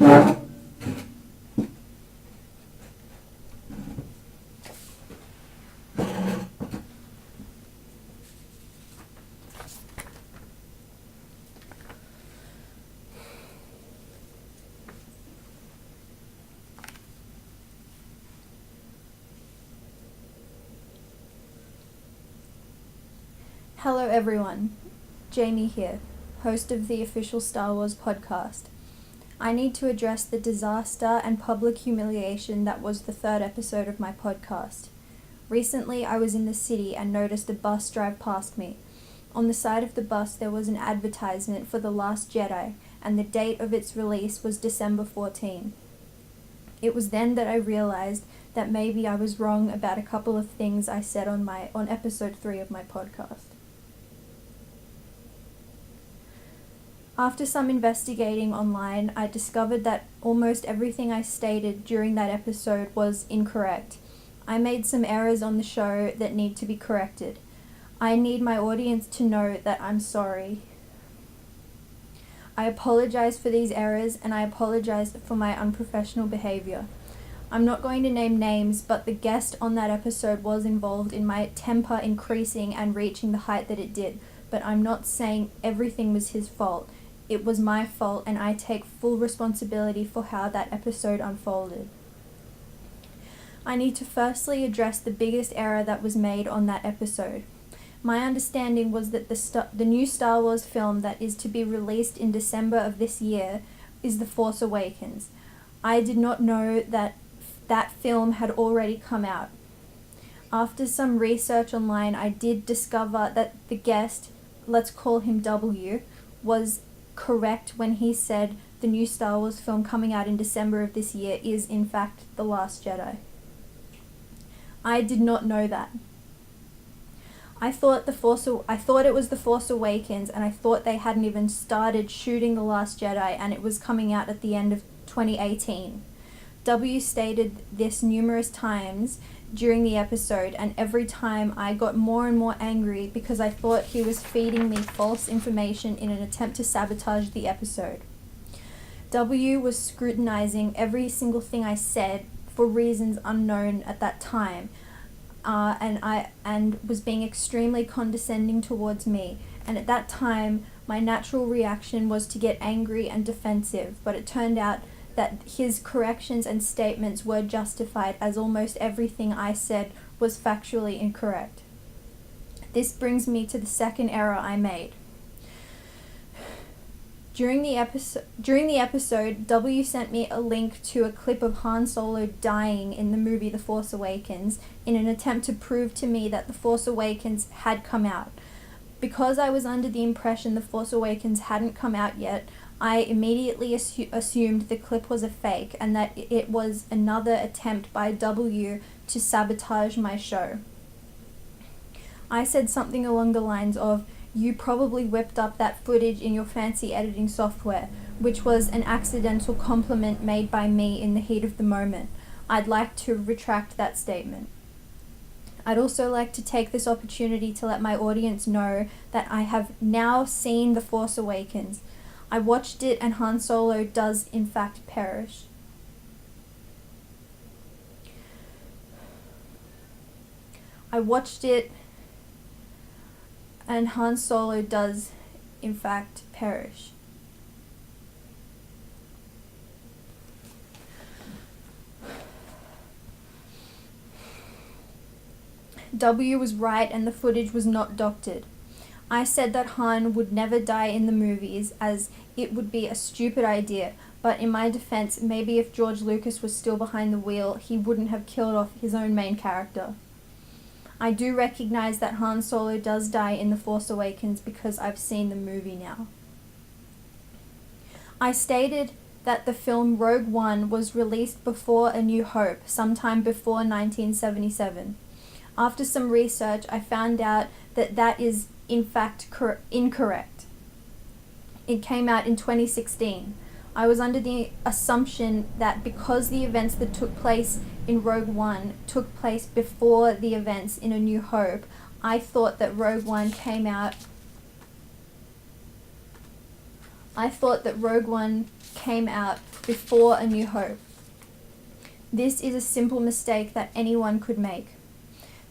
Hello everyone, Jamie here, host of the official Star Wars podcast. I need to address the disaster and public humiliation that was the third episode of my podcast. Recently I was in the city and noticed a bus drive past me. On the side of the bus there was an advertisement for The Last Jedi, and the date of its release was December 14. It was then that I realized that maybe I was wrong about a couple of things I said on episode 3 of my podcast. After some investigating online, I discovered that almost everything I stated during that episode was incorrect. I made some errors on the show that need to be corrected. I need my audience to know that I'm sorry. I apologize for these errors, and I apologize for my unprofessional behavior. I'm not going to name names, but the guest on that episode was involved in my temper increasing and reaching the height that it did, but I'm not saying everything was his fault. It was my fault, and I take full responsibility for how that episode unfolded. I need to firstly address the biggest error that was made on that episode. My understanding was that the new Star Wars film that is to be released in December of this year is The Force Awakens. I did not know that that film had already come out. After some research online, I did discover that the guest, let's call him W, was correct when he said the new Star Wars film coming out in December of this year is in fact The Last Jedi. I did not know that. I thought it was The Force Awakens, and I thought they hadn't even started shooting The Last Jedi and it was coming out at the end of 2018. W stated this numerous times during the episode, and every time I got more and more angry because I thought he was feeding me false information in an attempt to sabotage the episode. W was scrutinizing every single thing I said for reasons unknown at that time, and was being extremely condescending towards me, and at that time my natural reaction was to get angry and defensive, but it turned out that his corrections and statements were justified, as almost everything I said was factually incorrect. This brings me to the second error I made. During the episode, W sent me a link to a clip of Han Solo dying in the movie The Force Awakens in an attempt to prove to me that The Force Awakens had come out. Because I was under the impression The Force Awakens hadn't come out yet, I immediately assumed the clip was a fake and that it was another attempt by W to sabotage my show. I said something along the lines of, "You probably whipped up that footage in your fancy editing software," which was an accidental compliment made by me in the heat of the moment. I'd like to retract that statement. I'd also like to take this opportunity to let my audience know that I have now seen The Force Awakens. I watched it, and Han Solo does in fact perish. I watched it, and Han Solo does in fact perish. W was right, and the footage was not doctored. I said that Han would never die in the movies, as it would be a stupid idea, but in my defense, maybe if George Lucas was still behind the wheel, he wouldn't have killed off his own main character. I do recognize that Han Solo does die in The Force Awakens because I've seen the movie now. I stated that the film Rogue One was released before A New Hope, sometime before 1977. After some research, I found out that that is in fact incorrect. It came out in 2016. I was under the assumption that because the events that took place in Rogue One took place before the events in A New Hope, I thought that Rogue One came out before A New Hope. This is a simple mistake that anyone could make.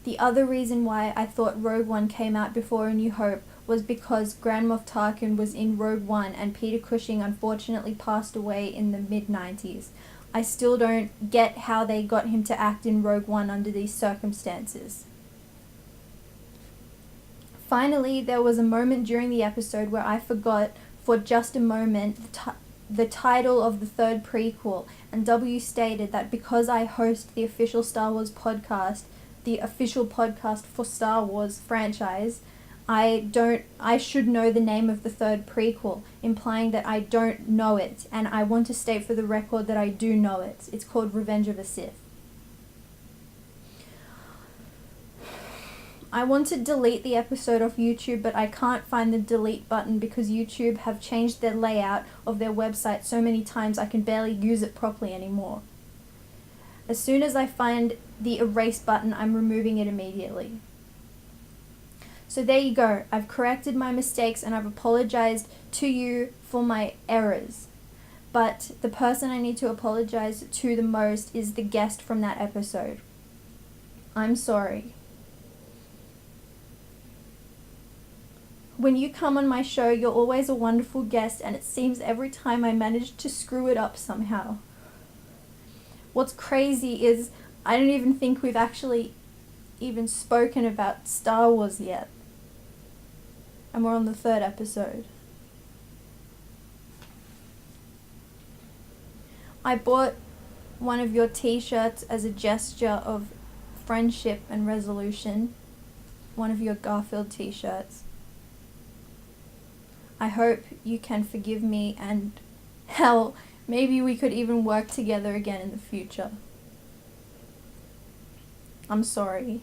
The other reason why I thought Rogue One came out before A New Hope was because Grand Moff Tarkin was in Rogue One and Peter Cushing unfortunately passed away in the mid-90s. I still don't get how they got him to act in Rogue One under these circumstances. Finally, there was a moment during the episode where I forgot for just a moment the title of the third prequel, and W stated that because I host the official Star Wars podcast, the official podcast for Star Wars franchise, I should know the name of the third prequel, implying that I don't know it, and I want to state for the record that I do know it. It's called Revenge of the Sith. I want to delete the episode off YouTube, but I can't find the delete button because YouTube have changed their layout of their website so many times I can barely use it properly anymore. As soon as I find the erase button, I'm removing it immediately. So there you go. I've corrected my mistakes and I've apologized to you for my errors. But the person I need to apologize to the most is the guest from that episode. I'm sorry. When you come on my show, you're always a wonderful guest, and it seems every time I manage to screw it up somehow. What's crazy is I don't even think we've actually even spoken about Star Wars yet. And we're on the third episode. I bought one of your t-shirts as a gesture of friendship and resolution. One of your Garfield t-shirts. I hope you can forgive me, and hell, maybe we could even work together again in the future. I'm sorry.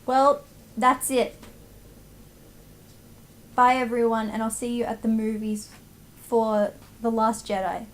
Well, that's it. Bye everyone, and I'll see you at the movies for The Last Jedi.